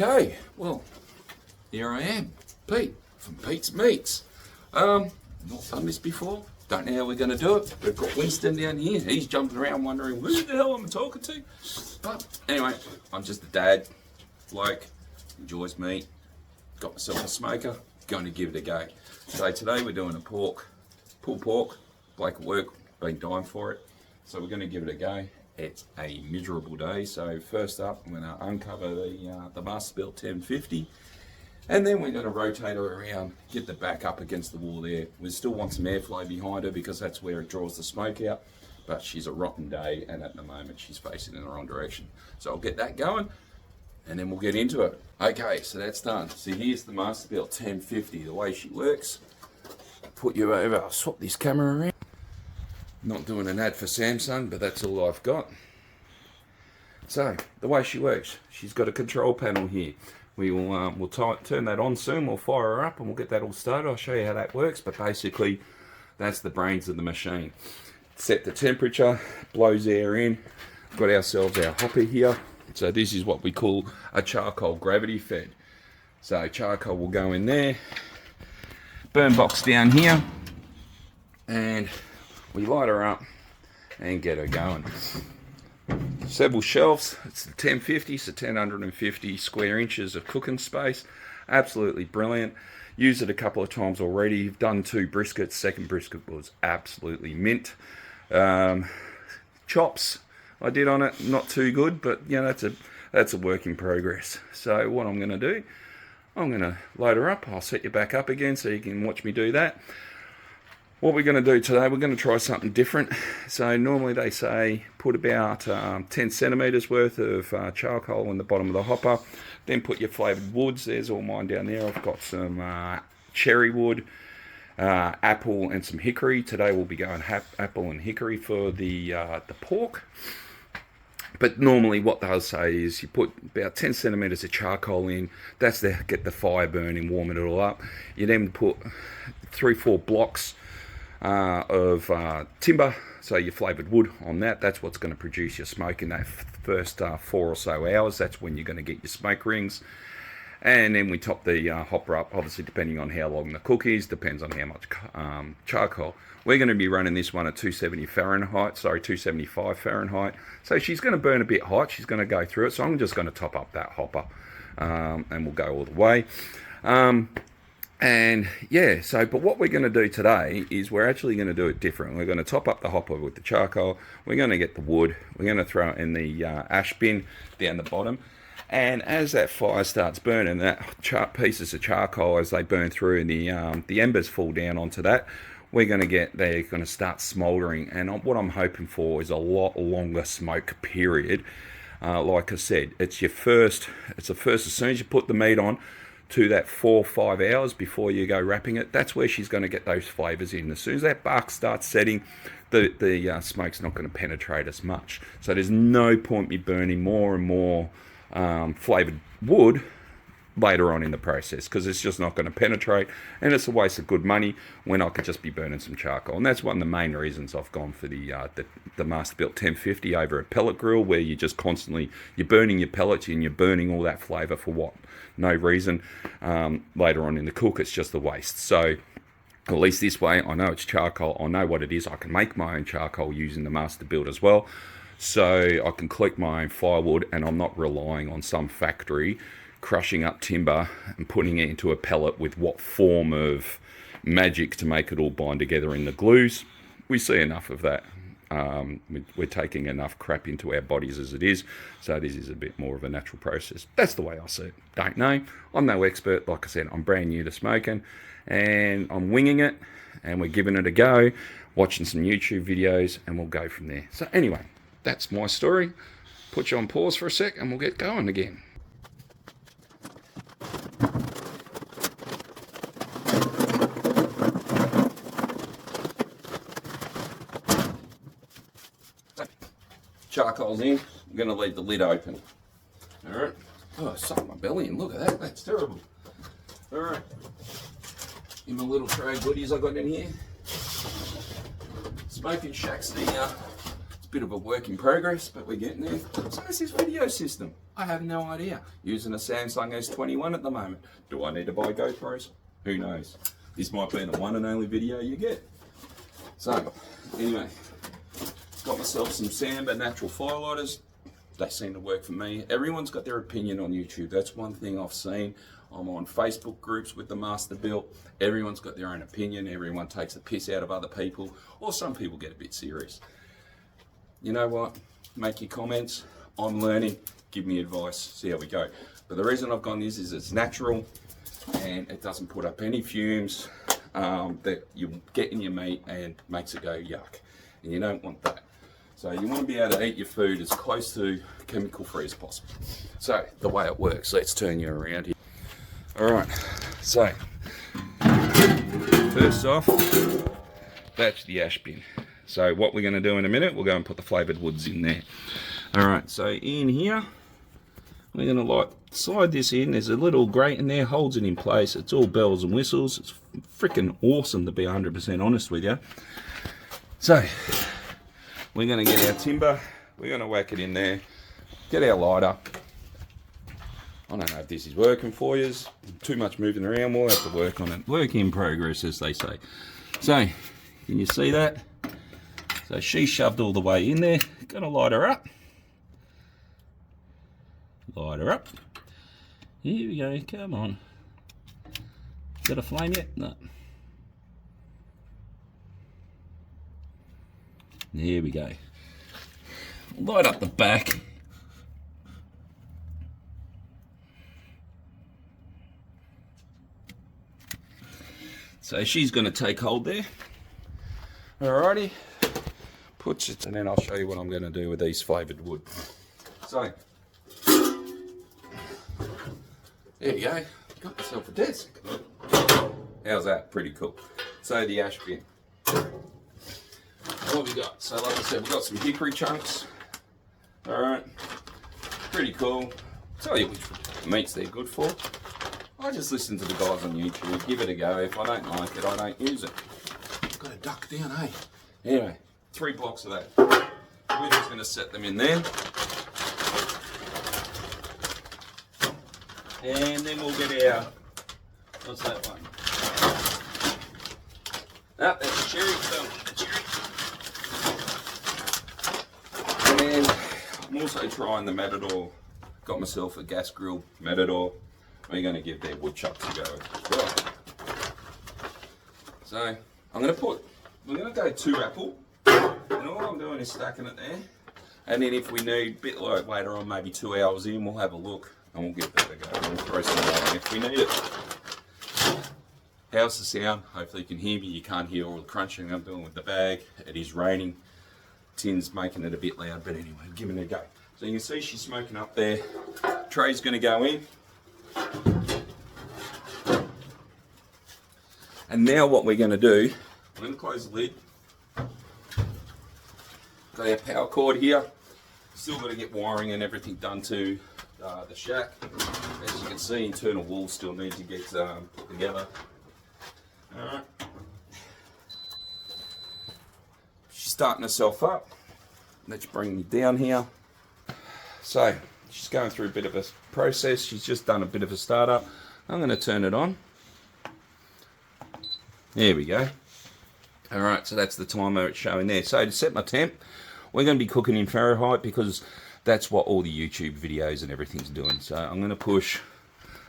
Okay, well, here I am, Pete, from Pete's Meats. Not done this before, don't know how we're going to do it. We've got Winston down here, he's jumping around wondering who the hell I'm talking to. But anyway, I'm just a dad, bloke, enjoys meat, got myself a smoker, going to give it a go. So today we're doing a pulled pork, bloke at work, been dying for it. So we're going to give it a go. It's a miserable day, so first up I'm going to uncover the MasterBuilt 1050, and then we're going to rotate her around, get the back up against the wall there. We still want some airflow behind her because that's where it draws the smoke out, but she's a rotten day and at the moment she's facing in the wrong direction. So I'll get that going and then we'll get into it. Okay, so that's done. So here's the MasterBuilt 1050, the way she works. Put you over, I'll swap this camera around. Not doing an ad for Samsung, but that's all I've got. So, the way she works, she's got a control panel here. We'll turn that on soon, we'll fire her up and we'll get that all started. I'll show you how that works, but basically, that's the brains of the machine. Set the temperature, blows air in. Got ourselves our hopper here. So this is what we call a charcoal gravity fed. So charcoal will go in there, burn box down here, and we light her up and get her going. Several shelves. It's the 1050, so 1050 square inches of cooking space. Absolutely brilliant. Used it a couple of times already. Done 2 briskets. Second brisket was absolutely mint. Chops I did on it, not too good, but you know, that's a work in progress. So what I'm going to do, I'm going to load her up. I'll set you back up again so you can watch me do that. What we're going to do today, we're going to try something different. So normally they say put about 10 centimetres worth of charcoal in the bottom of the hopper. Then put your flavoured woods. There's all mine down there. I've got some cherry wood, apple and some hickory. Today we'll be going apple and hickory for the pork. But normally what they'll say is you put about 10 centimetres of charcoal in. That's to get the fire burning, warming it all up. You then put 3-4 blocks of timber, so your flavoured wood on that. That's what's going to produce your smoke in that first 4 or so hours. That's when you're going to get your smoke rings. And then we top the hopper up, obviously depending on how long the cook is, depends on how much charcoal. We're going to be running this one at 275 Fahrenheit. So she's going to burn a bit hot, she's going to go through it, so I'm just going to top up that hopper and we'll go all the way. And yeah, so, but what we're going to do today is we're actually going to do it different. We're going to top up the hopper with the charcoal. We're going to get the wood. We're going to throw it in the ash bin down the bottom. And as that fire starts burning, that pieces of charcoal, as they burn through and the embers fall down onto that, they're going to start smouldering. And what I'm hoping for is a lot longer smoke period. Like I said, it's the first, as soon as you put the meat on, to that 4 or 5 hours before you go wrapping it, that's where she's going to get those flavours in. As soon as that bark starts setting, the smoke's not going to penetrate as much. So there's no point me burning more and more flavoured wood later on in the process, because it's just not going to penetrate and it's a waste of good money when I could just be burning some charcoal. And that's one of the main reasons I've gone for the MasterBuilt 1050 over a pellet grill, where you just constantly, you're burning your pellets and you're burning all that flavour for what? No reason. Later on in the cook, it's just a waste. So at least this way, I know it's charcoal, I know what it is. I can make my own charcoal using the MasterBuilt as well, so I can collect my own firewood and I'm not relying on some factory crushing up timber and putting it into a pellet with what form of magic to make it all bind together in the glues. We see enough of that. We're taking enough crap into our bodies as it is, so this is a bit more of a natural process. That's the way I see it. Don't know. I'm no expert. Like I said, I'm brand new to smoking and I'm winging it, and we're giving it a go, watching some YouTube videos, and we'll go from there. So anyway, that's my story. Put you on pause for a sec and we'll get going again. Charcoal's in. I'm going to leave the lid open. Alright. Oh, I sucked my belly in. Look at that. That's terrible. Alright. In my little tray of goodies I got in here. Smoking Shack's the a bit of a work in progress, but we're getting there. So is this video system? I have no idea. Using a Samsung S21 at the moment. Do I need to buy GoPros? Who knows? This might be the one and only video you get. So, anyway, got myself some Samba natural firelighters. They seem to work for me. Everyone's got their opinion on YouTube. That's one thing I've seen. I'm on Facebook groups with the MasterBuilt. Everyone's got their own opinion. Everyone takes the piss out of other people, or some people get a bit serious. You know what? Make your comments. I'm learning. Give me advice. See how we go. But the reason I've gone this is it's natural and it doesn't put up any fumes that you get in your meat and makes it go yuck. And you don't want that. So you want to be able to eat your food as close to chemical free as possible. So the way it works, let's turn you around here. All right, so first off, that's the ash bin. So what we're going to do in a minute, we'll go and put the flavoured woods in there. All right, so in here, we're going to slide this in. There's a little grate in there, holds it in place. It's all bells and whistles. It's freaking awesome, to be 100% honest with you. So we're going to get our timber, we're going to whack it in there, get our lighter. I don't know if this is working for you, too much moving around, we'll have to work on it. Work in progress, as they say. So, can you see that? So she shoved all the way in there, going to light her up. Light her up. Here we go, come on. Got a flame yet? No. There we go. Light up the back. So she's going to take hold there. Alrighty. Puts it, and then I'll show you what I'm going to do with these flavoured wood. So, there you go. Got myself a desk. How's that? Pretty cool. So the ash bin. What we got? So like I said, we've got some hickory chunks. Alright. Pretty cool. Tell you which meats they're good for. I just listen to the guys on YouTube, give it a go. If I don't like it, I don't use it. Got a duck down, eh? Anyway, 3 blocks of that. We're just going to set them in there. And then we'll get our, what's that one? Ah, that's a cherry. And I'm also trying the Matador. Got myself a gas grill Matador. We're going to give their woodchucks a go as well. So we're going to go 2 apple. And all I'm doing is stacking it there. And then if we need, a bit like later on, maybe 2 hours in, we'll have a look and we'll give that a go. We'll throw some more in if we need it. How's the sound? Hopefully you can hear me. You can't hear all the crunching I'm doing with the bag. It is raining. Tin's making it a bit loud, but anyway, giving it a go. So you can see she's smoking up there. Tray's going to go in. And now what we're going to do, I'm going to close the lid. Got our power cord here. Still got to get wiring and everything done to the shack. As you can see, internal walls still need to get put together. Alright. She's starting herself up. Let's bring me down here. So, she's going through a bit of a process. She's just done a bit of a startup. I'm going to turn it on. There we go. Alright, so that's the timer it's showing there. So to set my temp, we're going to be cooking in Fahrenheit because that's what all the YouTube videos and everything's doing. So I'm going to push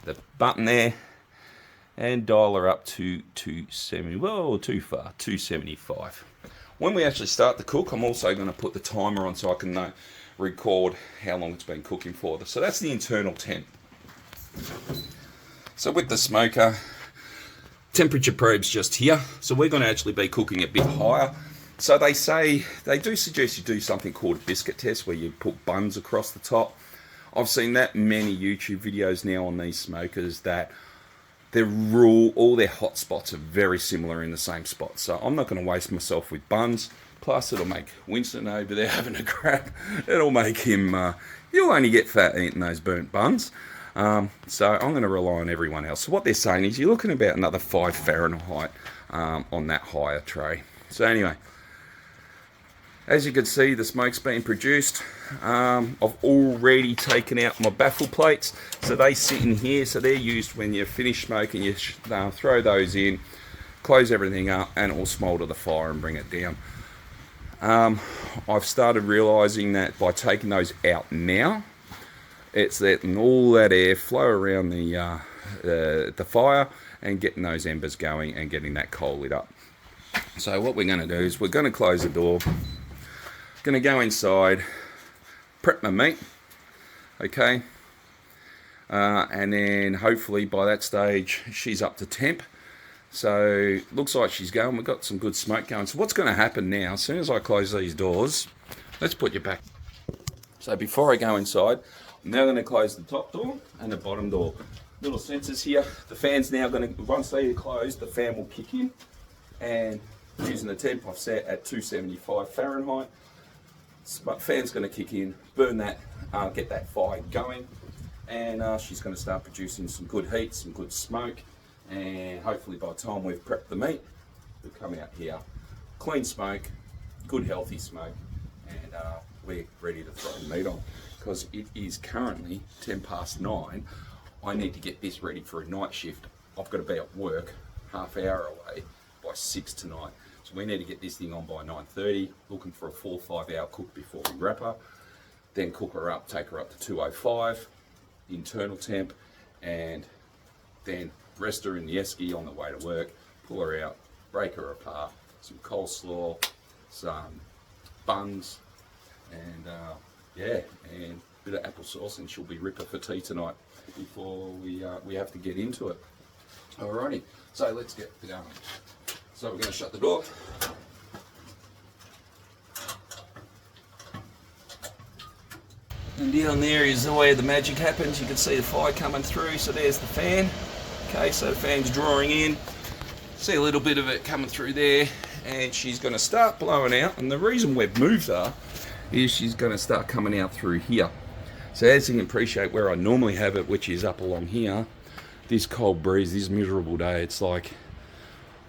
the button there and dial her up to 270. Whoa, too far, 275. When we actually start the cook, I'm also going to put the timer on so I can record how long it's been cooking for. So that's the internal temp. So with the smoker, temperature probe's just here. So we're going to actually be cooking a bit higher. So they do suggest you do something called a biscuit test where you put buns across the top. I've seen that many YouTube videos now on these smokers that all their hot spots are very similar in the same spot. So I'm not going to waste myself with buns. Plus it'll make Winston over there having a crap. It'll make him, you'll only get fat eating those burnt buns. So I'm going to rely on everyone else. So what they're saying is you're looking about another 5 Fahrenheit on that higher tray. So anyway, As you can see, the smoke's been produced. I've already taken out my baffle plates, so they sit in here, so they're used when you finish smoking. You throw those in, close everything up, and it will smolder the fire and bring it down. I've started realising that by taking those out now, it's letting all that air flow around the fire and getting those embers going and getting that coal lit up. So what we're going to do is we're going to close the door, going to go inside, prep my meat, okay, and then hopefully by that stage she's up to temp. So looks like she's going. We've got some good smoke going. So what's going to happen now, as soon as I close these doors, let's put you back. So before I go inside, I'm now going to close the top door and the bottom door. Little sensors here. The fan's now going to, once they are closed, the fan will kick in, and using the temp I've set at 275 Fahrenheit. But fan's going to kick in, burn that, get that fire going, and she's going to start producing some good heat, some good smoke, and hopefully by the time we've prepped the meat, we'll come out here, clean smoke, good healthy smoke, and we're ready to throw the meat on. Because it is currently 9:10. I need to get this ready for a night shift. I've got to be at work half hour away by 6 tonight. So we need to get this thing on by 9:30, looking for a 4 or 5 hour cook before we wrap her. Then cook her up, take her up to 205, internal temp, and then rest her in the esky on the way to work, pull her out, break her apart, some coleslaw, some buns, and yeah, and a bit of applesauce, and she'll be ripper for tea tonight before we have to get into it. Alrighty, so let's get going. So we're going to shut the door. And down there is the way the magic happens. You can see the fire coming through, so there's the fan. Okay, so the fan's drawing in. See a little bit of it coming through there, and she's going to start blowing out. And the reason we've moved her is she's going to start coming out through here. So as you can appreciate, where I normally have it, which is up along here, this cold breeze, this miserable day, it's like,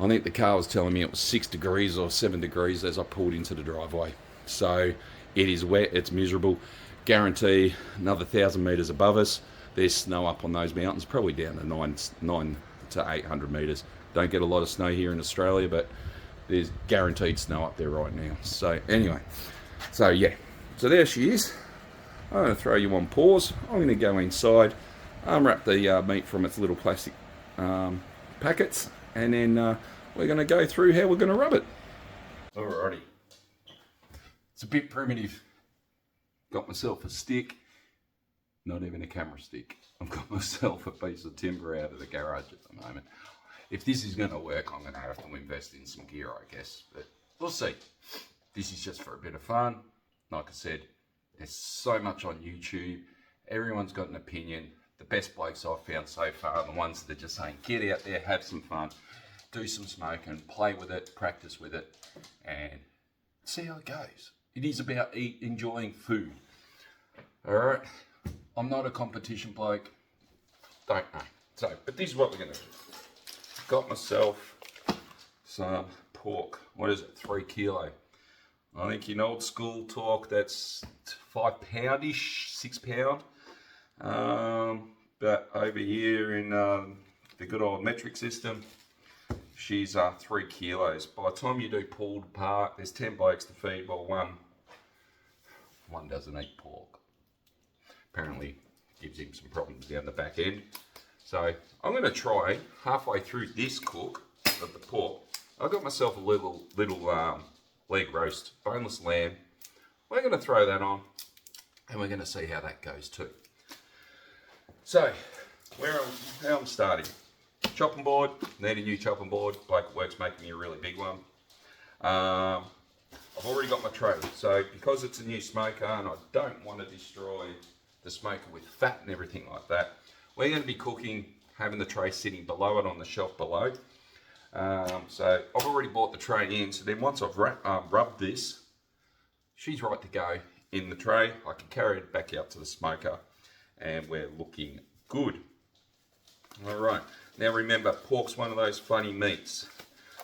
I think the car was telling me it was 6 degrees or 7 degrees as I pulled into the driveway. So it is wet, it's miserable. Guarantee another 1,000 metres above us, there's snow up on those mountains, probably down to 9 to 800 metres. Don't get a lot of snow here in Australia, but there's guaranteed snow up there right now. So anyway, so yeah, so there she is. I'm going to throw you on pause. I'm going to go inside, unwrap the meat from its little plastic packets, and then we're going to go through how we're going to rub it. Alrighty. It's a bit primitive. Got myself a stick, not even a camera stick. I've got myself a piece of timber out of the garage at the moment. If this is going to work, I'm going to have to invest in some gear, I guess, but we'll see. This is just for a bit of fun. Like I said, there's so much on YouTube. Everyone's got an opinion. The best blokes I've found so far are the ones that are just saying, get out there, have some fun, do some smoking, play with it, practice with it, and see how it goes. It is about enjoying food. All right, I'm not a competition bloke. Don't know. So, but this is what we're going to do. Got myself some pork. What is it? 3 kilo. I think in old school talk, that's 5 poundish, 6 pound. But over here in the good old metric system, she's 3 kilos. By the time you do pulled apart, there's 10 blokes to feed. Well, one doesn't eat pork. Apparently, gives him some problems down the back end. So I'm going to try halfway through this cook of the pork. I got myself a little leg roast, boneless lamb. We're going to throw that on, and we're going to see how that goes too. So, how I'm starting. Chopping board, need a new chopping board. Bloke at work's making me a really big one. I've already got my tray, so because it's a new smoker and I don't want to destroy the smoker with fat and everything like that, we're going to be cooking, having the tray sitting below it on the shelf below. So I've already bought the tray in, so then once I've rubbed this, she's right to go in the tray. I can carry it back out to the smoker, and we're looking good. All right, now remember, pork's one of those funny meats.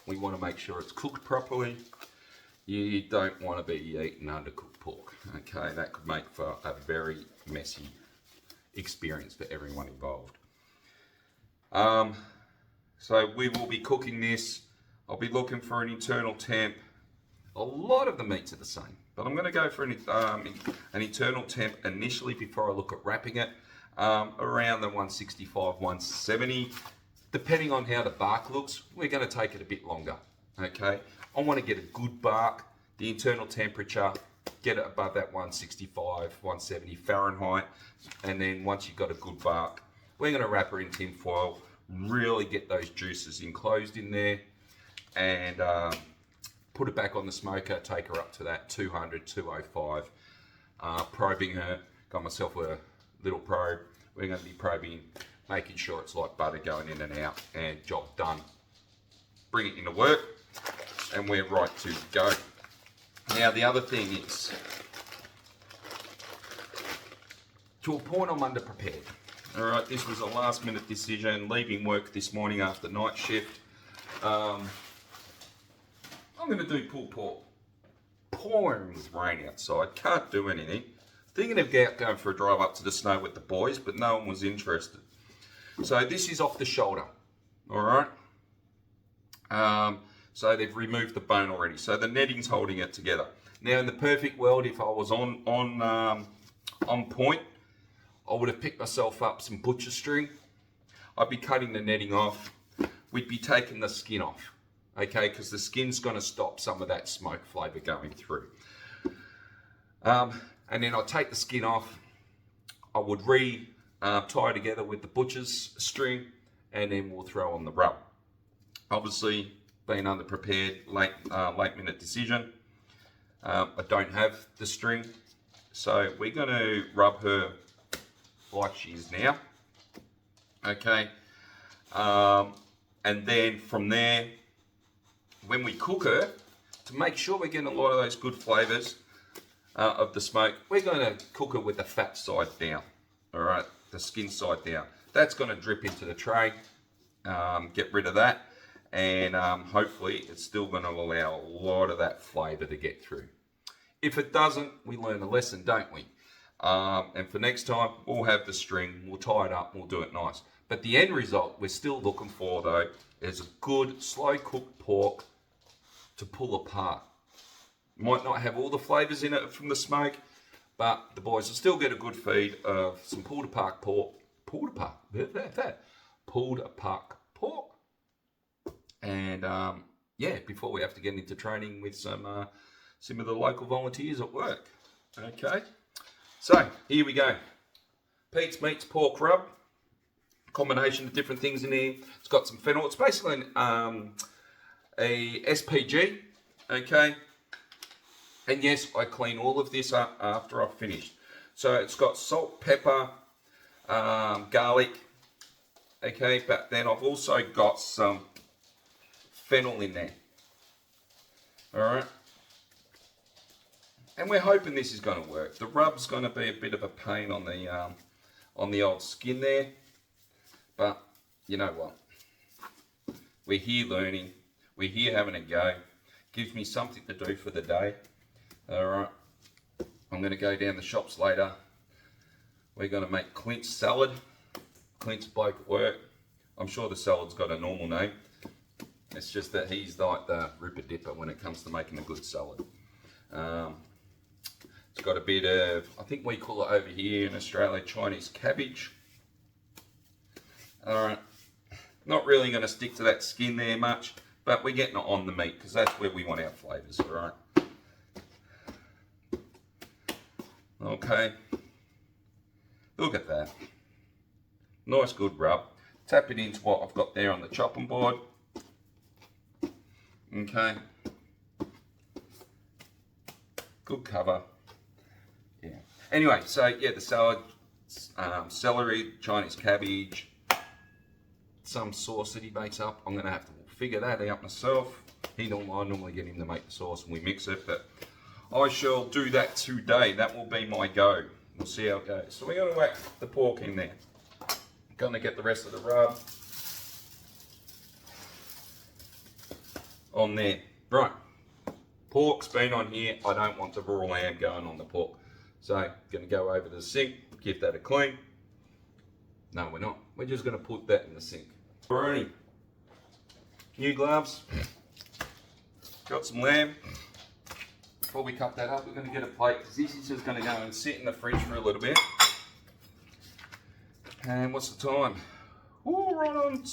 We want to make sure it's cooked properly. you don't want to be eating undercooked pork. Okay, that could make for a very messy experience for everyone involved. So we will be cooking this. I'll be looking for an internal temp. A lot of the meats are the same, but I'm going to go for an internal temp initially before I look at wrapping it, around the 165, 170. Depending on how the bark looks, we're going to take it a bit longer. Okay, I want to get a good bark, the internal temperature, get it above that 165, 170 Fahrenheit, and then once you've got a good bark, we're going to wrap her in tin foil, really get those juices enclosed in there, and put it back on the smoker, take her up to that 200, 205, probing her, got myself a little probe. We're going to be probing, making sure it's like butter going in and out, and job done. Bring it into work, and we're right to go. Now the other thing is, to a point I'm underprepared. All right, this was a last minute decision, leaving work this morning after night shift. I'm going to do pulled pork. Pouring with rain outside, can't do anything. Thinking of going for a drive up to the snow with the boys, but no one was interested. So this is off the shoulder, all right? So they've removed the bone already. So the netting's holding it together. Now in the perfect world, if I was on point, I would have picked myself up some butcher string. I'd be cutting the netting off. We'd be taking the skin off, okay? Because the skin's gonna stop some of that smoke flavor going through. And then I'd take the skin off. I would tie together with the butcher's string, and then we'll throw on the rub. Obviously, being underprepared, late minute decision. I don't have the string, so we're going to rub her like she is now. Okay, and then from there, when we cook her, to make sure we're getting a lot of those good flavors of the smoke, we're going to cook her with the fat side down. All right, the skin side down. That's going to drip into the tray. Get rid of that. And hopefully it's still going to allow a lot of that flavour to get through. If it doesn't, we learn a lesson, don't we? And for next time, we'll have the string, we'll tie it up, we'll do it nice. But the end result we're still looking for, though, is a good slow-cooked pork to pull apart. Might not have all the flavours in it from the smoke, but the boys will still get a good feed of some pulled apart pork. Pulled apart pork. And yeah, before we have to get into training with some of the local volunteers at work. Okay, so here we go. Pete's Meats Pork Rub. Combination of different things in here. It's got some fennel. It's basically a SPG. Okay, and yes, I clean all of this up after I've finished. So it's got salt, pepper, garlic. Okay, but then I've also got some fennel in there. All right, and we're hoping this is going to work. The rub's going to be a bit of a pain on the old skin there, but you know what? We're here learning. We're here having a go. Gives me something to do for the day. All right, I'm going to go down the shops later. We're going to make Clint's salad. Clint's bloke at work. I'm sure the salad's got a normal name. It's just that he's like the ripper dipper when it comes to making a good salad. It's got a bit of, I think we call it over here in Australia, Chinese cabbage. All right, not really going to stick to that skin there much, but we're getting it on the meat because that's where we want our flavours, all right? Okay, look at that. Nice good rub. Tap it into what I've got there on the chopping board. Okay, good cover. Yeah. Anyway, so yeah, the salad, celery, Chinese cabbage, some sauce that he makes up. I'm gonna have to figure that out myself. I normally get him to make the sauce and we mix it, but I shall do that today. That will be my go. We'll see how it goes. So we're gonna whack the pork in there. Gonna get the rest of the rub on there. Right, Pork's been on here. I don't want the raw lamb going on the pork. So, going to go over to the sink, give that a clean. No, we're not. We're just going to put that in the sink. Alrighty. New gloves. Got some lamb. Before we cut that up, we're going to get a plate because this is just going to go and sit in the fridge for a little bit. And what's the time? Ooh, right on.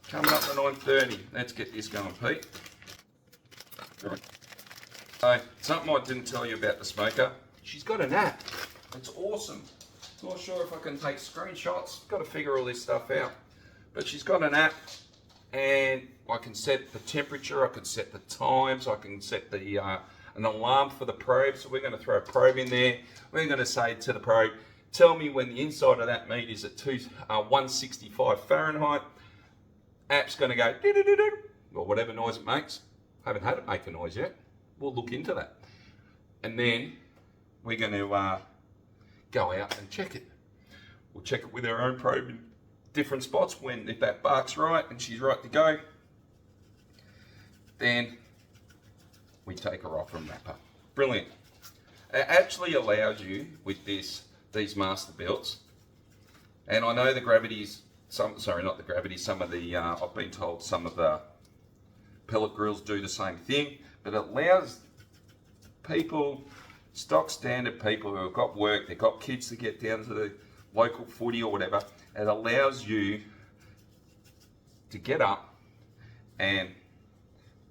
Coming up to 9:30. Let's get this going, Pete. Right. So, something I didn't tell you about the smoker. She's got an app. It's awesome. Not sure if I can take screenshots. Got to figure all this stuff out. But she's got an app, and I can set the temperature. I can set the times. I can set the an alarm for the probe. So we're going to throw a probe in there. We're going to say to the probe, tell me when the inside of that meat is at 165 Fahrenheit. App's going to go doo-doo-doo-doo, or whatever noise it makes. I haven't had it make a noise yet. We'll look into that. And then we're going to go out and check it. We'll check it with our own probe in different spots. If that bark's right and she's right to go, then we take her off and wrap her. Brilliant. It actually allows you with these MasterBuilts, and I know the gravities, some of the, I've been told some of the pellet grills do the same thing, but it allows people, stock standard people who have got work, they've got kids to get down to the local footy or whatever, it allows you to get up and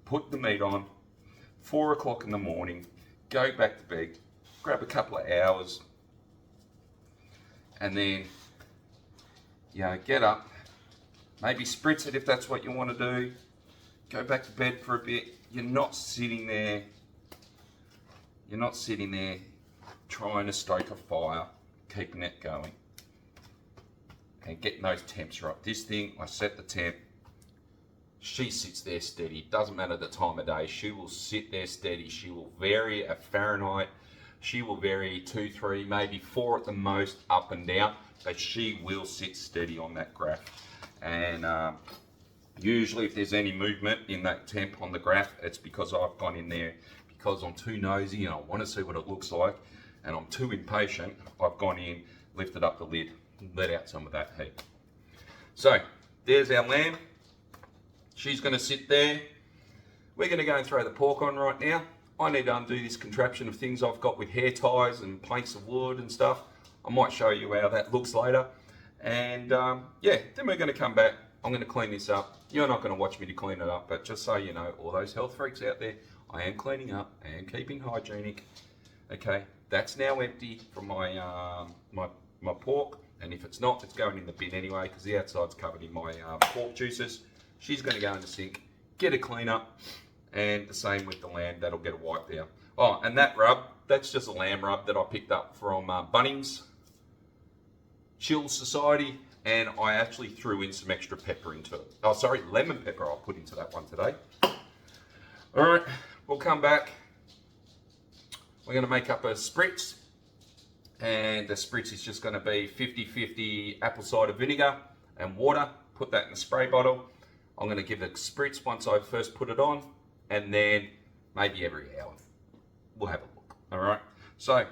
put the meat on 4 o'clock in the morning, go back to bed, grab a couple of hours, and then get up, maybe spritz it if that's what you want to do, go back to bed for a bit. You're not sitting there trying to stoke a fire, keeping it going and getting those temps right. This thing, I set the temp, she sits there steady. Doesn't matter the time of day, she will sit there steady. She will vary a Fahrenheit, she will vary 2, 3, maybe 4 at the most, up and down, but she will sit steady on that graph. And usually if there's any movement in that temp on the graph, it's because I've gone in there, because I'm too nosy and I want to see what it looks like, and I'm too impatient, I've gone in, lifted up the lid, let out some of that heat. So there's our lamb. She's going to sit there. We're going to go and throw the pork on right now. I need to undo this contraption of things I've got with hair ties and planks of wood and stuff. I might show you how that looks later. And then we're going to come back. I'm going to clean this up. You're not going to watch me to clean it up, but just so you know, all those health freaks out there, I am cleaning up, I am keeping hygienic. Okay, that's now empty from my my pork, and if it's not, it's going in the bin anyway because the outside's covered in my pork juices. She's going to go in the sink, get a clean up, and the same with the lamb, that'll get a wipe down. Oh, and that rub, that's just a lamb rub that I picked up from Bunnings Chill Society, and I actually threw in some extra pepper into it. Oh, sorry, lemon pepper I'll put into that one today. All right, we'll come back. We're going to make up a spritz, and the spritz is just going to be 50-50 apple cider vinegar and water. Put that in the spray bottle. I'm going to give it a spritz once I first put it on, and then maybe every hour. We'll have a look. All right, so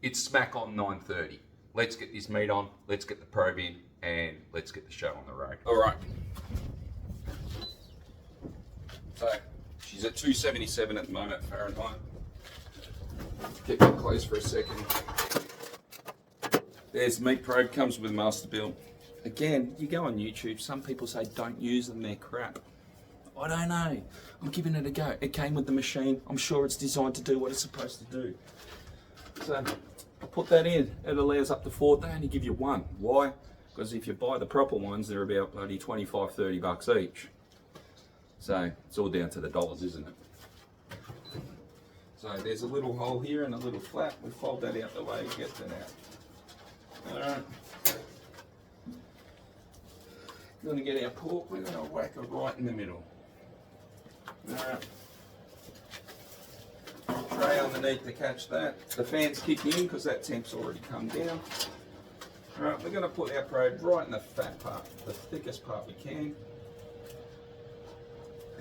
it's smack on 9:30. Let's get this meat on, let's get the probe in, and let's get the show on the road. All right. So she's at 277 at the moment, Fahrenheit. Get that close for a second. There's the meat probe, comes with MasterBuilt. Again, you go on YouTube, some people say don't use them, they're crap. I don't know. I'm giving it a go. It came with the machine. I'm sure it's designed to do what it's supposed to do. So I put that in. It allows up to 4. They only give you one. Why? Because if you buy the proper ones, they're about bloody 25, 30 bucks each. So it's all down to the dollars, isn't it? So there's a little hole here and a little flap. We fold that out the way and get that out. Alright. We're going to get our pork, we're going to whack it right in the middle. Alright. Tray underneath to catch that. The fan's kicking in because that temp's already come down. Alright, we're going to put our probe right in the fat part, the thickest part we can.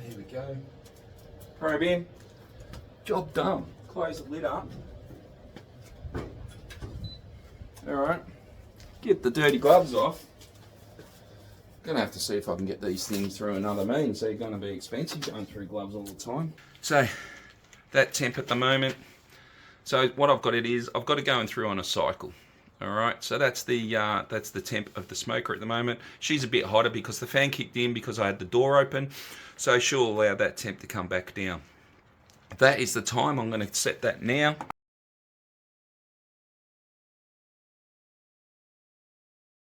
There we go. Probe in. Job done. Close the lid up. Alright. Get the dirty gloves off. Gonna have to see if I can get these things through another means. They're gonna be expensive going through gloves all the time. So that temp at the moment. So what I've got I've got it going through on a cycle. Alright, so that's the temp of the smoker at the moment. She's a bit hotter because the fan kicked in because I had the door open. So she'll allow that temp to come back down. That is the time. I'm going to set that now.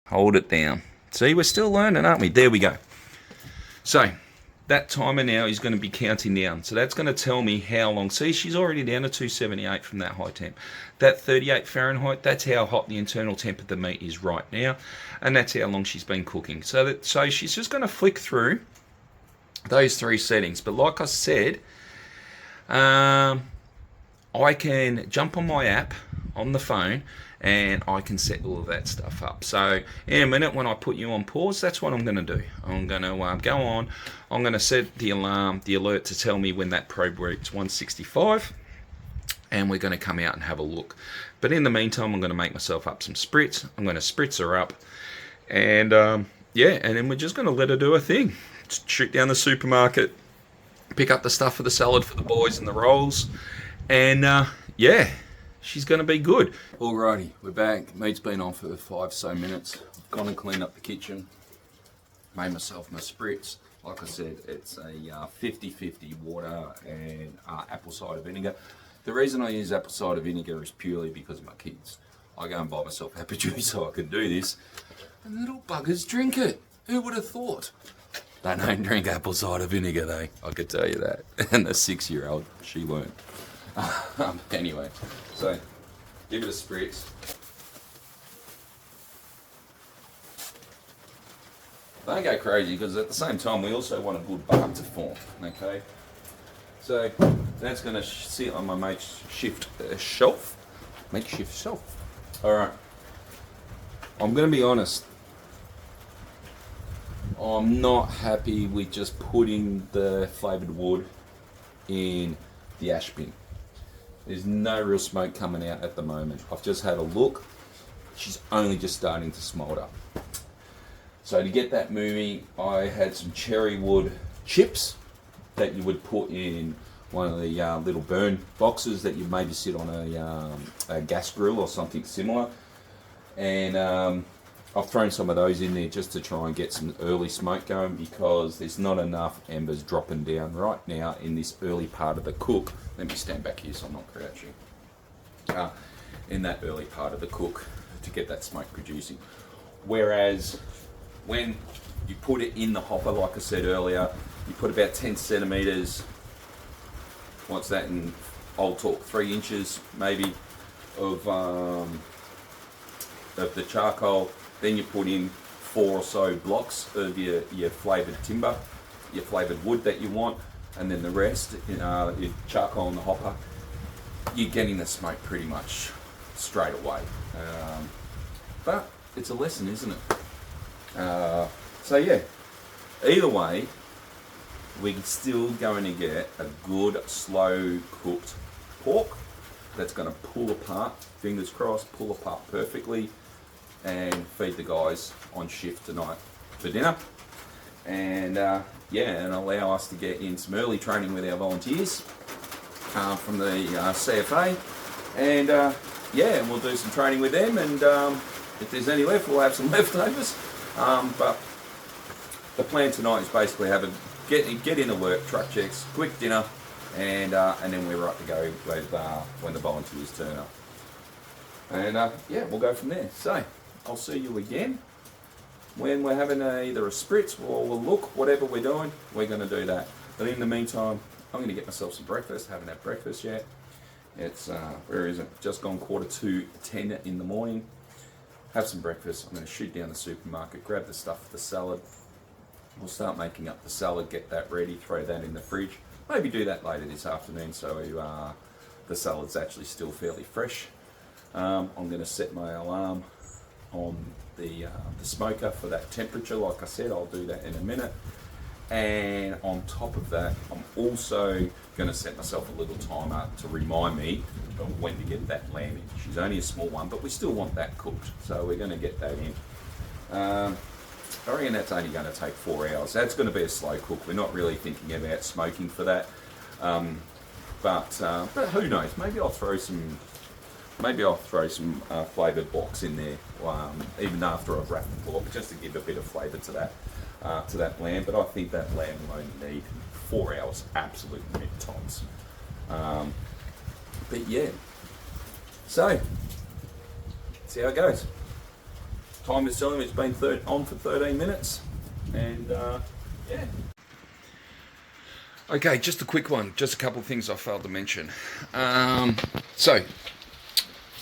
Hold it down. See, we're still learning, aren't we? There we go. So that timer now is going to be counting down. So that's going to tell me how long. See, she's already down to 278 from that high temp. That 38 Fahrenheit, that's how hot the internal temp of the meat is right now. And that's how long she's been cooking. So she's just going to flick through those three settings. But like I said, I can jump on my app on the phone and I can set all of that stuff up. So in a minute when I put you on pause, that's what I'm going to do. I'm going to go on, I'm going to set the alarm, the alert to tell me when that probe reaches 165, and we're going to come out and have a look. But in the meantime, I'm going to make myself up some spritz. I'm going to spritz her up, and yeah, and then we're just going to let her do her thing. Shoot down the supermarket, pick up the stuff for the salad for the boys and the rolls, and yeah, she's going to be good. Alrighty, we're back. Meat's been on for 5 so minutes. I've gone and cleaned up the kitchen, made myself my spritz. Like I said, it's a 50-50 water and apple cider vinegar. The reason I use apple cider vinegar is purely because of my kids. I go and buy myself apple juice so I can do this, and little buggers drink it. Who would have thought? They don't drink apple cider vinegar though, I could tell you that. And the 6-year-old, she weren't. Anyway, so give it a spritz. Don't go crazy because at the same time we also want a good bark to form, okay? So that's going to sit on my makeshift shelf. Makeshift shelf. Alright, I'm going to be honest. I'm not happy with just putting the flavoured wood in the ash bin. There's no real smoke coming out at the moment. I've just had a look. She's only just starting to smoulder. So to get that moving, I had some cherry wood chips that you would put in one of the little burn boxes that you maybe sit on a gas grill or something similar. And I've thrown some of those in there just to try and get some early smoke going because there's not enough embers dropping down right now in this early part of the cook. Let me stand back here so I'm not crouching. In that early part of the cook to get that smoke producing. Whereas when you put it in the hopper, like I said earlier, you put about 10 centimetres, what's that in old talk, 3 inches maybe of the charcoal. Then you put in 4 or so blocks of your flavoured timber, your flavoured wood that you want, and then the rest, your charcoal in the hopper. You're getting the smoke pretty much straight away. But it's a lesson, isn't it? So yeah, either way, we're still going to get a good slow cooked pork that's going to pull apart, fingers crossed, pull apart perfectly, and feed the guys on shift tonight for dinner. And yeah, and allow us to get in some early training with our volunteers from the CFA. And yeah, and we'll do some training with them, and if there's any left, we'll have some leftovers. But the plan tonight is basically get into work, truck checks, quick dinner, and then we're right to go with when the volunteers turn up. And yeah, we'll go from there. So I'll see you again when we're having either a spritz or we'll look, whatever we're doing, we're going to do that. But in the meantime, I'm going to get myself some breakfast. Haven't had breakfast yet. It's where is it? Just gone 9:45 in the morning. Have some breakfast. I'm going to shoot down the supermarket, grab the stuff for the salad. We'll start making up the salad, get that ready, throw that in the fridge. Maybe do that later this afternoon so the salad's actually still fairly fresh. I'm going to set my alarm on the smoker for that temperature. Like I said, I'll do that in a minute. And on top of that, I'm also going to set myself a little timer to remind me of when to get that lamb in. She's only a small one, but we still want that cooked, so we're going to get that in. I reckon that's only going to take 4 hours. That's going to be a slow cook. We're not really thinking about smoking for that, but who knows? Maybe I'll throw some flavoured box in there, even after I've wrapped the pork, just to give a bit of flavour to that lamb. But I think that lamb will only need 4 hours, absolute mint tops. But yeah, so see how it goes. Time is telling me it's been on for 13 minutes, and yeah. Okay, just a quick one. Just a couple of things I failed to mention. So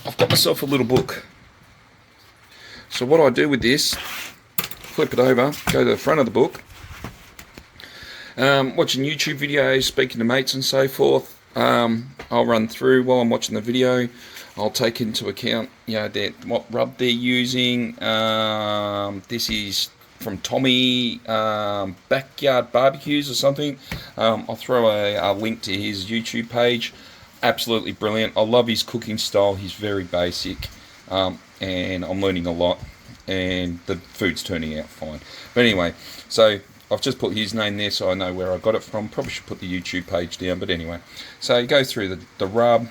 I've got myself a little book. So what I do with this, flip it over, go to the front of the book, watching YouTube videos, speaking to mates and so forth. I'll run through while I'm watching the video. I'll take into account, what rub they're using. This is from Tommy Backyard Barbecues or something. I'll throw a link to his YouTube page. Absolutely brilliant. I love his cooking style. He's very basic, and I'm learning a lot, and the food's turning out fine. But anyway, so I've just put his name there so I know where I got it from. Probably should put the YouTube page down, but anyway. So you go through the rub,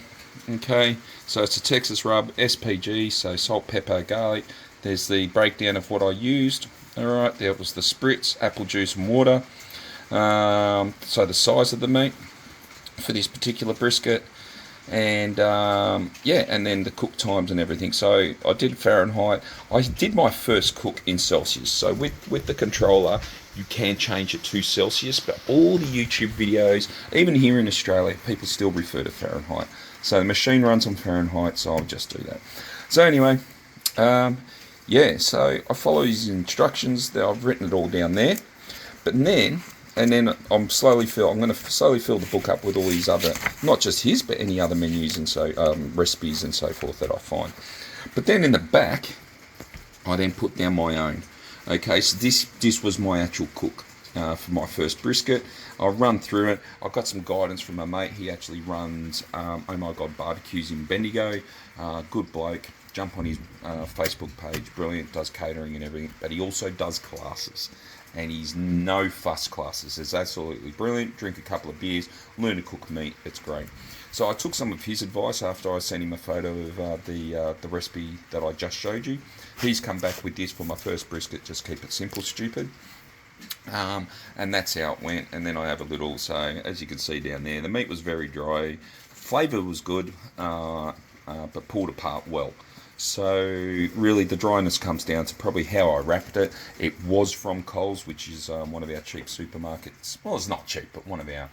okay. So it's a Texas rub, SPG, so salt, pepper, garlic. There's the breakdown of what I used. Alright, there was the spritz, apple juice and water. So the size of the meat for this particular brisket. And and then the cook times and everything. So I did Fahrenheit. I did my first cook in Celsius. So with the controller, you can change it to Celsius, but all the YouTube videos, even here in Australia, people still refer to Fahrenheit. So the machine runs on Fahrenheit, so I'll just do that. So anyway, so I follow his instructions. I've written it all down there. But then I'm going to slowly fill the book up with all these other, not just his, but any other menus and so recipes and so forth that I find. But then in the back, I then put down my own. Okay, so this was my actual cook for my first brisket. I'll run through it. I've got some guidance from my mate. He actually runs Oh My God Barbecues in Bendigo. Good bloke. Jump on his Facebook page. Brilliant. Does catering and everything. But he also does classes. And he's no fuss classes. It's absolutely brilliant. Drink a couple of beers. Learn to cook meat. It's great. So I took some of his advice after I sent him a photo of the recipe that I just showed you. He's come back with this for my first brisket. Just keep it simple, stupid. And that's how it went. And then I have a little, so as you can see down there, the meat was very dry. Flavour was good, but pulled apart well. So really the dryness comes down to probably how I wrapped it. It was from Coles, which is one of our cheap supermarkets. Well, it's not cheap, but one of our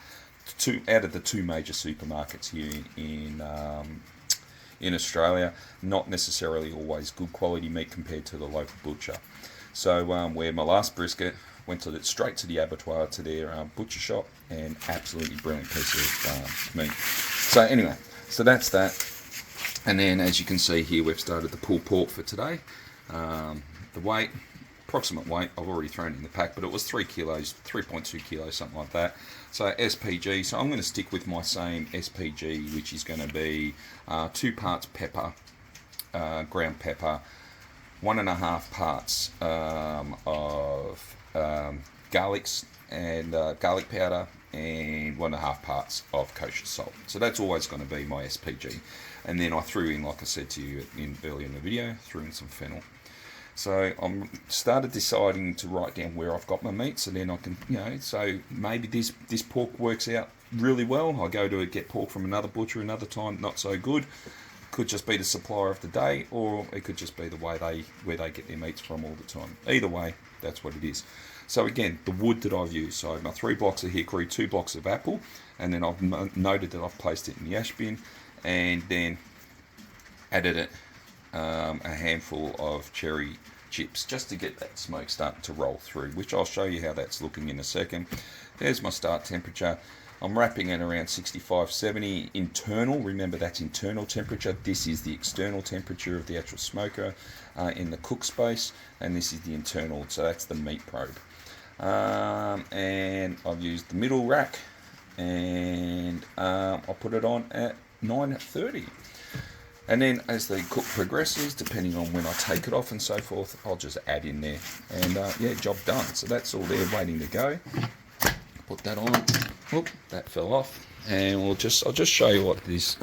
out of the two major supermarkets here in Australia. Not necessarily always good quality meat compared to the local butcher. So where my last brisket went straight to the abattoir, to their butcher shop, and absolutely brilliant piece of meat. So anyway, so that's that. And then as you can see here, we've started the pulled pork for today. The weight, approximate weight, I've already thrown in the pack, but it was 3 kilos, 3.2 kilos, something like that. So SPG, so I'm going to stick with my same SPG, which is going to be 2 parts pepper, ground pepper, 1.5 parts of garlics and garlic powder, and 1.5 parts of kosher salt. So that's always going to be my SPG. And then I threw in, like I said to you earlier in the video, threw in some fennel. So I started deciding to write down where I've got my meat, so then I can, so maybe this pork works out really well. I go to get pork from another butcher another time, not so good. Could just be the supplier of the day, or it could just be the way where they get their meats from all the time. Either way, that's what it is. So again, the wood that I've used, so my 3 blocks of hickory, 2 blocks of apple, and then I've noted that I've placed it in the ash bin, and then added a handful of cherry chips just to get that smoke starting to roll through, which I'll show you how that's looking in a second. There's my start temperature. I'm wrapping it around 65, 70 internal. Remember, that's internal temperature. This is the external temperature of the actual smoker in the cook space, and this is the internal, so that's the meat probe. and I've used the middle rack, and I'll put it on at 9:30. And then as the cook progresses, depending on when I take it off and so forth, I'll just add in there. And yeah, job done. So that's all there waiting to go. Put that on. Oop, that fell off. And I'll just show you what this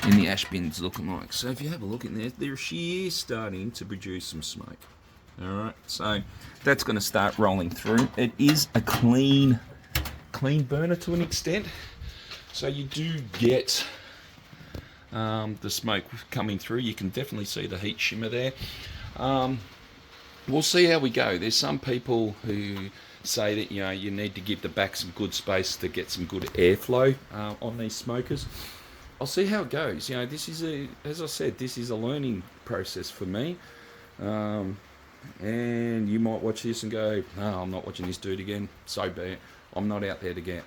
in the ash bin's looking like. So if you have a look in there she is starting to produce some smoke. Alright, so that's going to start rolling through. It is a clean burner to an extent. So you do get the smoke coming through. You can definitely see the heat shimmer there. We'll see how we go. There's some people who say that you need to give the back some good space to get some good airflow on these smokers. I'll see how it goes. This is as I said, this is a learning process for me. And you might watch this and go, no, I'm not watching this dude again. So be it. I'm not out there to get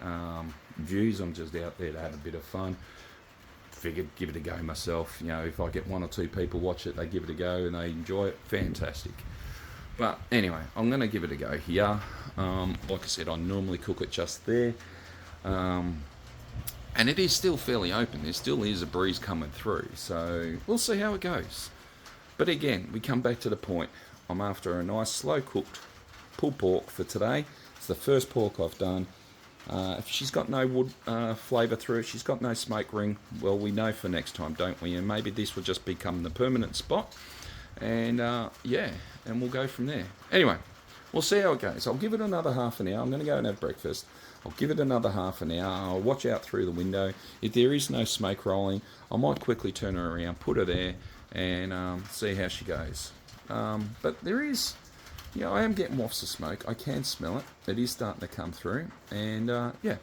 views. I'm just out there to have a bit of fun. Figured give it a go myself. If I get 1 or 2 people watch it, they give it a go and they enjoy it, fantastic. But anyway, I'm going to give it a go here. Like I said, I normally cook it just there. And it is still fairly open. There still is a breeze coming through. So we'll see how it goes. But again, we come back to the point. I'm after a nice slow cooked pulled pork for today. It's the first pork I've done. If she's got no wood flavour through it, she's got no smoke ring, well, we know for next time, don't we? And maybe this will just become the permanent spot. And yeah, and we'll go from there. Anyway, we'll see how it goes. I'll give it another half an hour. I'm going to go and have breakfast. I'll give it another half an hour. I'll watch out through the window. If there is no smoke rolling, I might quickly turn her around, put her there, and see how she goes. But there is, I am getting wafts of smoke. I can smell it. It is starting to come through. And yeah.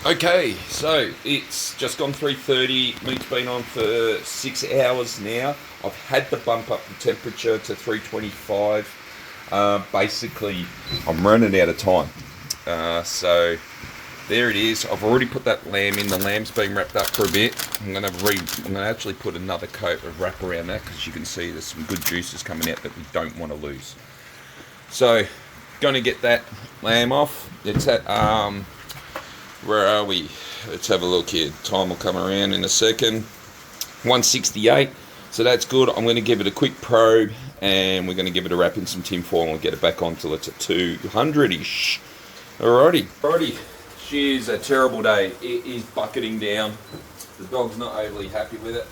Okay, so it's just gone 3:30. Meat's been on for 6 hours now. I've had to bump up the temperature to 325. Basically, I'm running out of time. So there it is. I've already put that lamb in. The lamb's been wrapped up for a bit. I'm going to actually put another coat of wrap around that because you can see there's some good juices coming out that we don't want to lose. So, going to get that lamb off. It's at where are we? Let's have a look here. Time will come around in a second. 168. So that's good. I'm going to give it a quick probe and we're going to give it a wrap in some tin foil and get it back on till it's at 200-ish. Alrighty. She is a terrible day. It is bucketing down. The dog's not overly happy with it.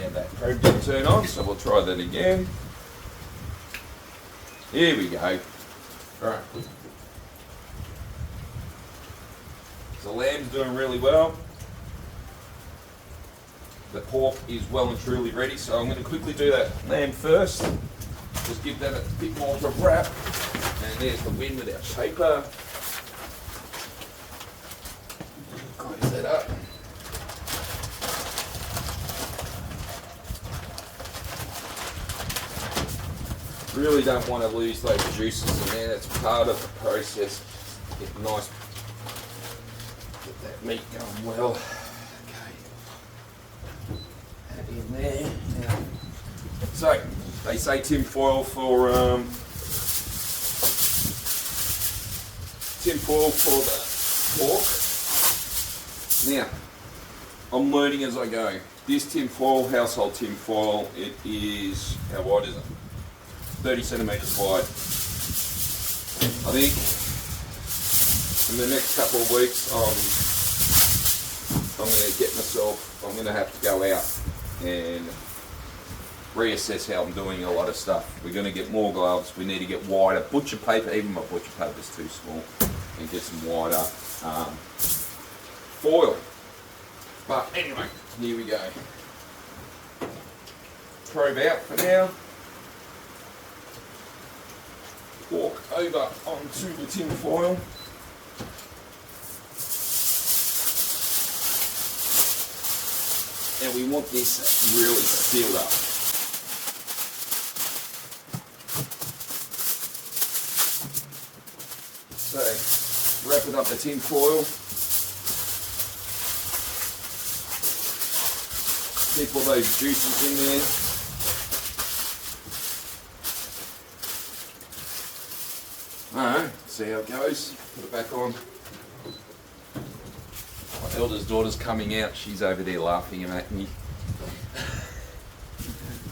And that probe didn't turn on, so we'll try that again. Here we go. Alright. The lamb's doing really well. The pork is well and truly ready, so I'm going to quickly do that lamb first. Just give that a bit more of a wrap. And there's the bin with our paper. Close that up. Really don't want to lose those juices in there. That's part of the process. Get nice. Get that meat going well. Okay. That in there. Now, so they say tin foil for the pork. Now, I'm learning as I go. This tin foil, household tin foil, it is, how wide is it? 30 centimetres wide. I think in the next couple of weeks I'm going to have to go out and reassess how I'm doing a lot of stuff. We're going to get more gloves, we need to get wider butcher paper, even my butcher paper is too small, and get some wider foil. But anyway, here we go. Probe out for now. Walk over onto the tin foil. And we want this really sealed up. So, wrapping up the tin foil. Keep all those juices in there. Alright, see how it goes. Put it back on. My eldest daughter's coming out. She's over there laughing at me.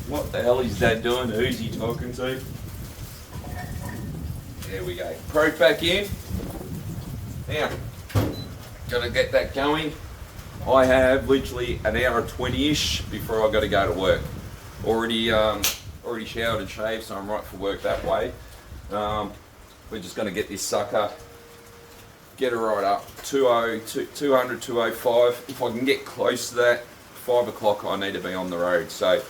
What the hell is Dad doing? Who's he talking to? There we go. Probe back in. Now, gotta get that going. I have literally an hour 20-ish before I gotta go to work. Already showered and shaved, so I'm right for work that way. We're just gonna get this sucker, get her right up. 200, 205. If I can get close to that, 5 o'clock I need to be on the road. So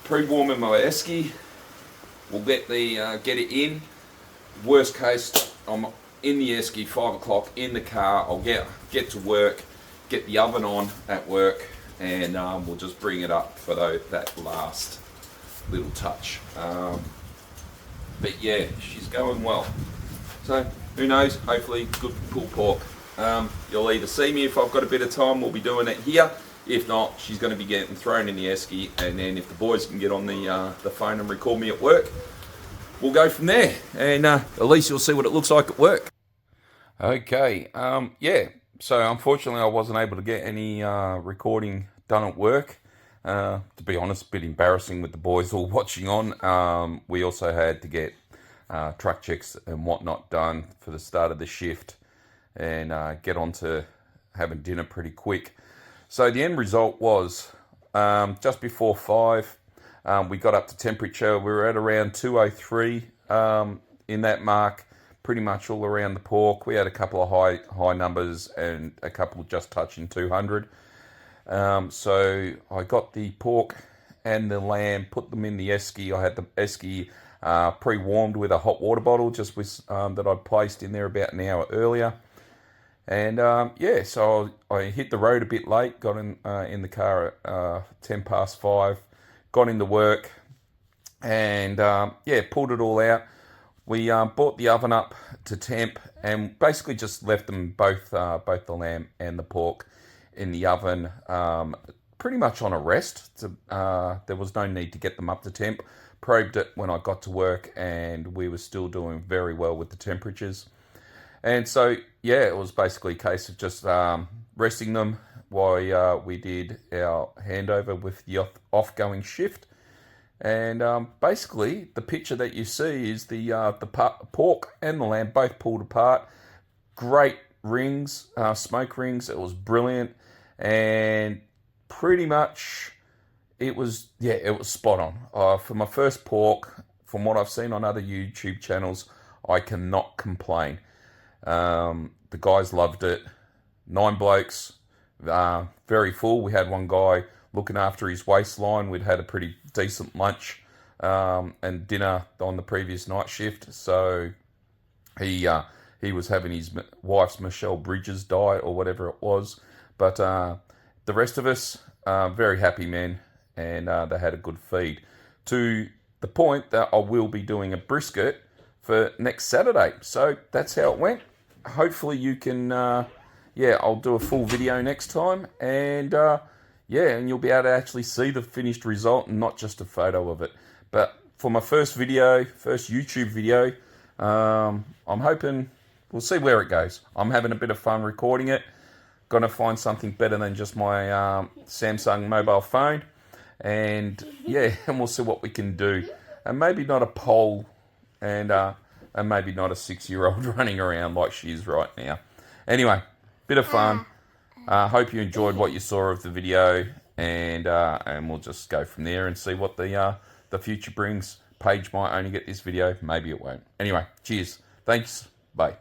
pre-warming my esky. We'll get it in. Worst case, I'm in the esky, 5 o'clock in the car. I'll get to work, get the oven on at work, and we'll just bring it up for that last little touch. But yeah, she's going well. So who knows? Hopefully, good pulled pork. You'll either see me if I've got a bit of time. We'll be doing it here. If not, she's going to be getting thrown in the esky, and then if the boys can get on the phone and record me at work, we'll go from there, and at least you'll see what it looks like at work. Okay, yeah, so unfortunately I wasn't able to get any recording done at work. To be honest, a bit embarrassing with the boys all watching on. We also had to get truck checks and whatnot done for the start of the shift, and get on to having dinner pretty quick. So the end result was just before 5. We got up to temperature. We were at around 203 in that mark, pretty much all around the pork. We had a couple of high numbers and a couple just touching 200. So I got the pork and the lamb, put them in the esky. I had the esky pre-warmed with a hot water bottle, just with that I'd placed in there about an hour earlier. And yeah, so I hit the road a bit late. Got in the car at 10 past 5. Got into work, and yeah, pulled it all out. We brought the oven up to temp, and basically just left them both the lamb and the pork in the oven, pretty much on a rest. There was no need to get them up to temp. Probed it when I got to work, and we were still doing very well with the temperatures. And so yeah, it was basically a case of just resting them while we did our handover with the off-going shift. And basically, the picture that you see is the pork and the lamb both pulled apart. Great rings, smoke rings. It was brilliant, and pretty much it was spot on. For my first pork, from what I've seen on other YouTube channels, I cannot complain. The guys loved it. 9 blokes. Very full. We had one guy looking after his waistline. We'd had a pretty decent lunch and dinner on the previous night shift, so he was having his wife's Michelle Bridges diet or whatever it was. But the rest of us, very happy men, and they had a good feed, to the point that I will be doing a brisket for next Saturday. So that's how it went. Hopefully you can yeah, I'll do a full video next time, and yeah, and you'll be able to actually see the finished result and not just a photo of it. But for my first YouTube video, I'm hoping we'll see where it goes. I'm having a bit of fun recording it. Gonna find something better than just my Samsung mobile phone, and yeah, and we'll see what we can do. And maybe not a pole, and maybe not a 6-year-old running around like she is right now. Anyway, bit of fun. Hope you enjoyed what you saw of the video, and we'll just go from there and see what the future brings. Paige might only get this video, maybe it won't. Anyway, cheers. Thanks. Bye.